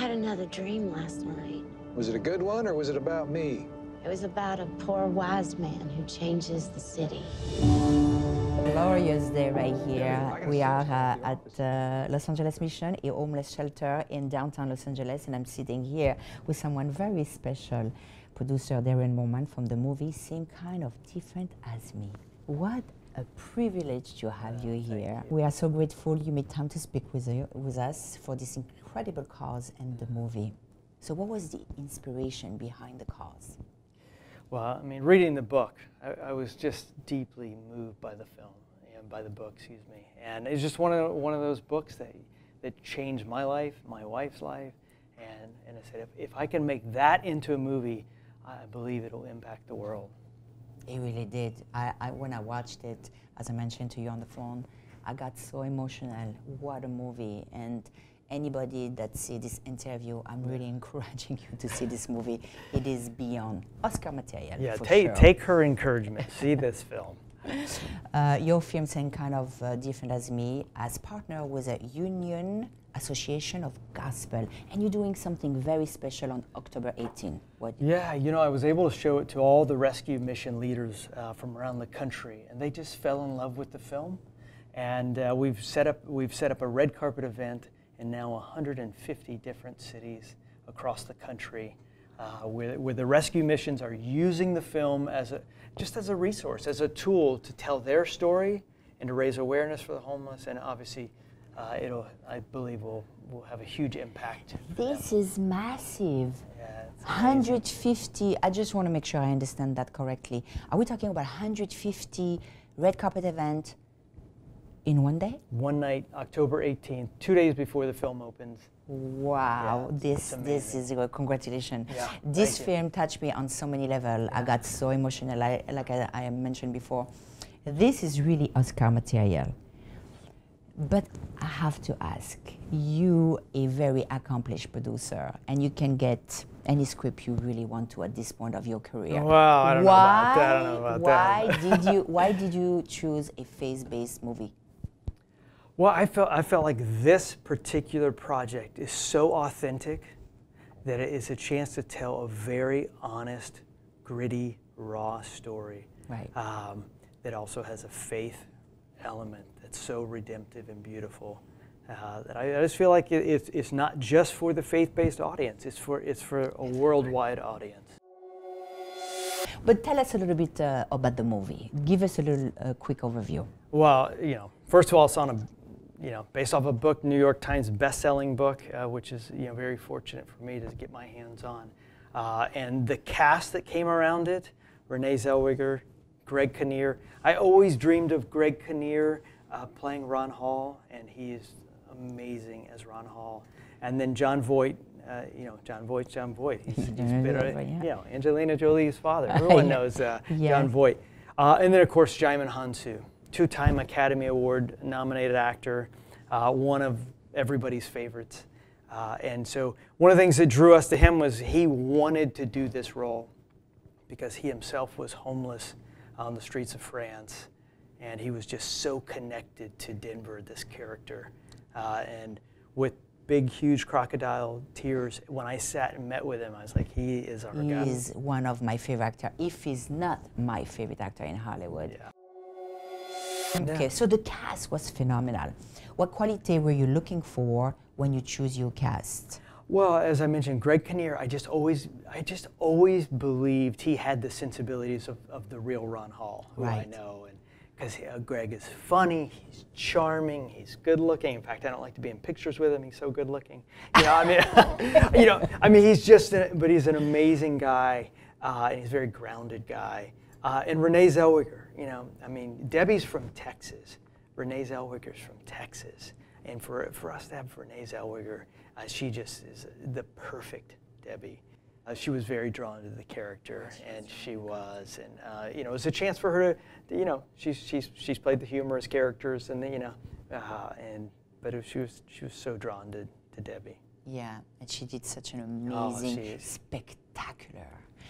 had another dream last night. Was it a good one, or was it about me? It was about a poor wise man who changes the city. Glorious day right here. We are at Los Angeles Mission, a homeless shelter in downtown Los Angeles, and I'm sitting here with someone very special, producer Darren Moorman from the movie Same Kind of Different as Me. What a privilege to have you here. We are so grateful you made time to speak with us for this incredible cause and the movie. So what was the inspiration behind the cause? Well, I mean, reading the book, I was just deeply moved by the film, and by the book, excuse me. And it's just one of those books that changed my life, my wife's life, and I said, if I can make that into a movie, I believe it'll impact the world. It really did. When I watched it, as I mentioned to you on the phone, I got so emotional. What a movie. And anybody that see this interview, I'm really encouraging you to see this movie. It is beyond Oscar material. Yeah, for sure. Take her encouragement. See this film. Your film, Same Kind of Different as Me, as partner with a Union Association of Gospel, and you're doing something very special on October 18. What? Yeah, you know, I was able to show it to all the rescue mission leaders from around the country, and they just fell in love with the film. And we've set up a red carpet event in now 150 different cities across the country, where the rescue missions are using the film just as a resource, as a tool to tell their story and to raise awareness for the homeless, and obviously I believe will have a huge impact. This is massive. Yeah, 150, I just want to make sure I understand that correctly. Are we talking about 150 red carpet event in one day? One night, October 18th, 2 days before the film opens. Wow, Yeah, this is congratulations. Yeah, this film touched me on so many levels. I got so emotional, like I mentioned before. This is really Oscar material. But I have to ask, you a very accomplished producer, and you can get any script you really want to at this point of your career. Wow, I don't know about that. Why did you choose a faith-based movie? Well, I felt like this particular project is so authentic that it is a chance to tell a very honest, gritty, raw story. Right. That also has a faith element that's so redemptive and beautiful. That I just feel like it's not just for the faith-based audience. It's for a worldwide audience. But tell us a little bit about the movie. Give us a little quick overview. Well, you know, first of all, it's on based off a book, New York Times best-selling book, which is very fortunate for me to get my hands on. And the cast that came around it: Renée Zellweger, Greg Kinnear. I always dreamed of Greg Kinnear playing Ron Hall, and he is amazing as Ron Hall. And then Jon Voight, Jon Voight. He's been, Angelina Jolie's father. Everyone knows Jon Voight. And then, of course, Djimon Hounsou, two-time Academy Award nominated actor, one of everybody's favorites. And so one of the things that drew us to him was he wanted to do this role because he himself was homeless on the streets of France, and he was just so connected to Denver, this character. And with big, huge crocodile tears, when I sat and met with him, I was like, he is our guy. He is one of my favorite actors, if he's not my favorite actor in Hollywood. Yeah. Okay, so the cast was phenomenal. What quality were you looking for when you choose your cast? Well, as I mentioned, Greg Kinnear, I just always believed he had the sensibilities of the real Ron Hall, who I know, and because Greg is funny, he's charming, he's good looking. In fact, I don't like to be in pictures with him. He's so good looking. I mean, he's just, but he's an amazing guy, and he's a very grounded guy. And Renée Zellweger, I mean, Debbie's from Texas. Renée Zellweger's from Texas. And for us to have Renée Zellweger, she just is the perfect Debbie. She was very drawn to the character, and she was. And, it was a chance for her to, she's played the humorous characters, and, but she was so drawn to Debbie. Yeah, and she did such an amazing, spectacular.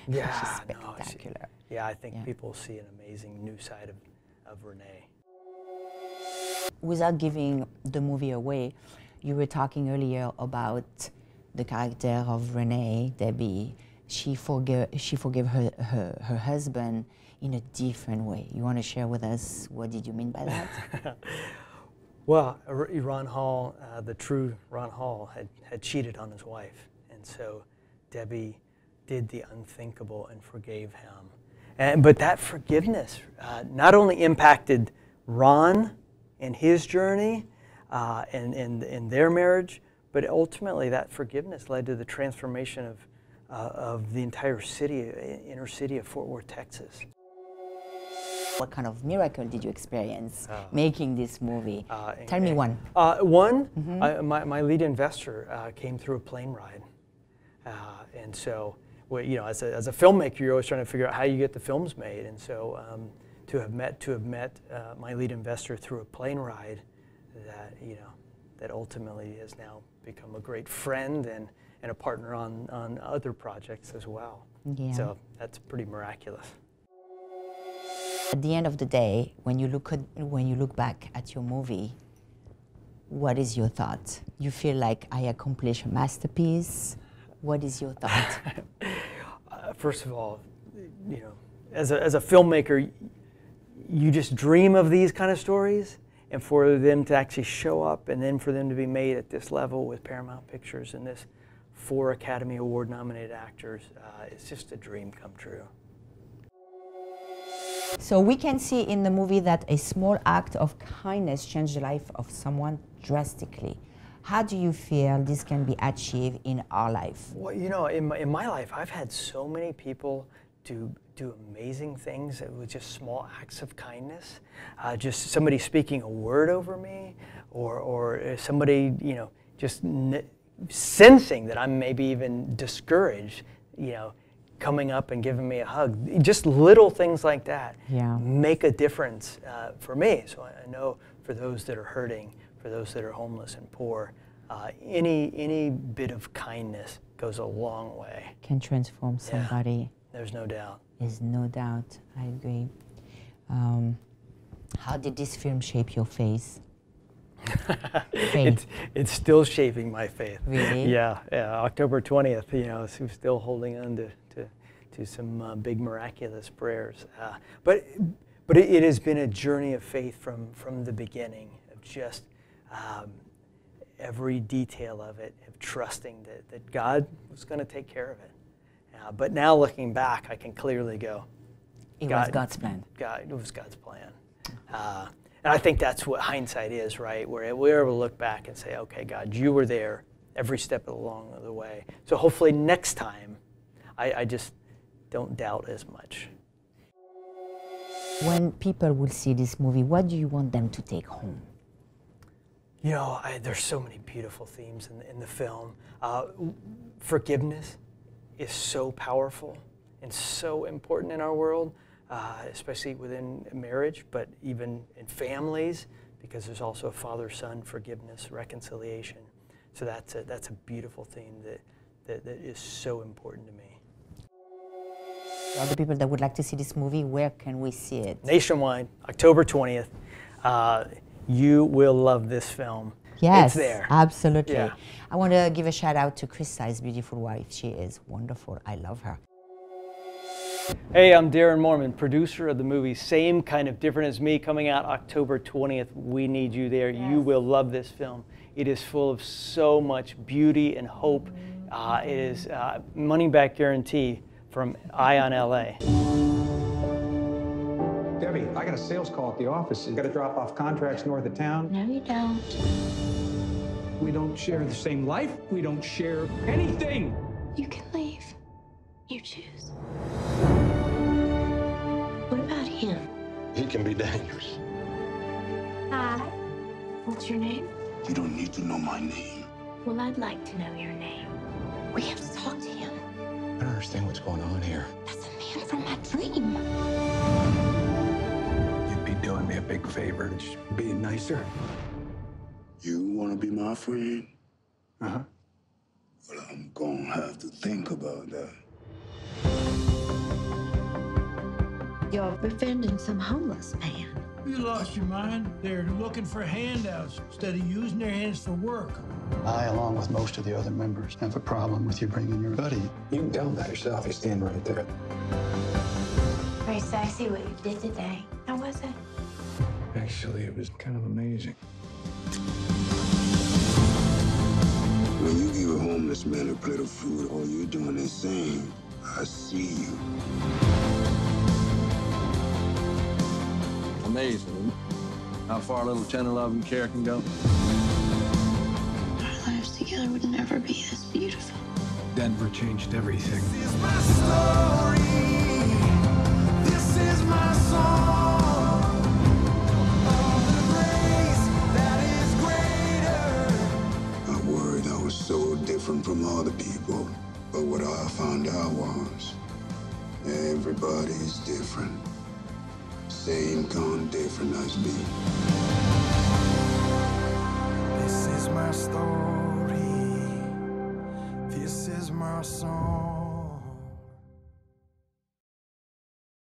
Yeah, she's spectacular. I think people see an amazing new side of Renée. Without giving the movie away, you were talking earlier about the character of Renée, Debbie, she forgave her husband in a different way. You want to share with us what did you mean by that? Well, Ron Hall, the true Ron Hall, had cheated on his wife, and so Debbie did the unthinkable and forgave him. But that forgiveness not only impacted Ron and his journey and their marriage, but ultimately that forgiveness led to the transformation of the entire city, inner city of Fort Worth, Texas. What kind of miracle did you experience making this movie? Tell me one. My lead investor came through a plane ride. And so, well, you know, as a filmmaker, you're always trying to figure out how you get the films made. And so to have met my lead investor through a plane ride that, you know, that ultimately has now become a great friend and a partner on other projects as well. Yeah. So that's pretty miraculous. At the end of the day, when you look back at your movie, what is your thought? You feel like I accomplished a masterpiece? What is your thought? First of all, you know, as a filmmaker, you just dream of these kind of stories, and for them to actually show up, and then for them to be made at this level with Paramount Pictures and this 4 Academy Award nominated actors, it's just a dream come true. So we can see in the movie that a small act of kindness changed the life of someone drastically. How do you feel this can be achieved in our life? Well, you know, in my life, I've had so many people do amazing things with just small acts of kindness. Just somebody speaking a word over me, or somebody, you know, just sensing that I'm maybe even discouraged, you know, coming up and giving me a hug. Just little things like that make a difference for me. So I know for those that are hurting, for those that are homeless and poor, any bit of kindness goes a long way. Can transform somebody. Yeah, there's no doubt. There's no doubt. I agree. How did this film shape your faith? It's still shaping my faith. Really? Yeah. October 20th, you know, so still holding on to some big miraculous prayers. But it has been a journey of faith from the beginning, of just every detail of it, of trusting that God was going to take care of it. But now looking back, I can clearly go, It was God's plan. It was God's plan. And I think that's what hindsight is, right? Where we're able to look back and say, okay, God, you were there every step along the way. So hopefully next time, I just don't doubt as much. When people will see this movie, what do you want them to take home? You know, there's so many beautiful themes in the film. Forgiveness is so powerful and so important in our world, especially within marriage, but even in families, because there's also a father-son forgiveness, reconciliation. So that's a beautiful theme that is so important to me. For the people that would like to see this movie, where can we see it? Nationwide, October 20th. You will love this film. Yes, it's there. Absolutely. Yeah. I want to give a shout out to Krista's beautiful wife. She is wonderful. I love her. Hey, I'm Darren Mormon, producer of the movie Same Kind of Different as Me, coming out October 20th. We need you there. Yes. You will love this film. It is full of so much beauty and hope. It is money back guarantee from Ion LA. Debbie, I got a sales call at the office. You got to drop off contracts north of town. No, you don't. We don't share the same life. We don't share anything. You can leave. You choose. What about him? He can be dangerous. Hi. What's your name? You don't need to know my name. Well, I'd like to know your name. We have to talk to him. I don't understand what's going on here. That's a man from my dream. You'd be doing me a big favor, just being nicer. You want to be my friend? Uh-huh. Well, I'm gonna have to think about that. You're befriending some homeless man. You lost your mind. They're looking for handouts instead of using their hands for work. I, along with most of the other members, have a problem with you bringing your buddy. You can tell him that yourself. He's standing right there. Very sexy what you did today. How was it? Actually, it was kind of amazing. When you give a homeless man a plate of food, all you're doing is saying, I see you. Amazing how far a little tender love and care can go. Our lives together would never be this beautiful. Denver changed everything. This is my story. This is my song. Of the grace that is greater. I worried I was so different from other people, but what I found out was everybody's different. Same kind, different as me. This is my story. This is my song.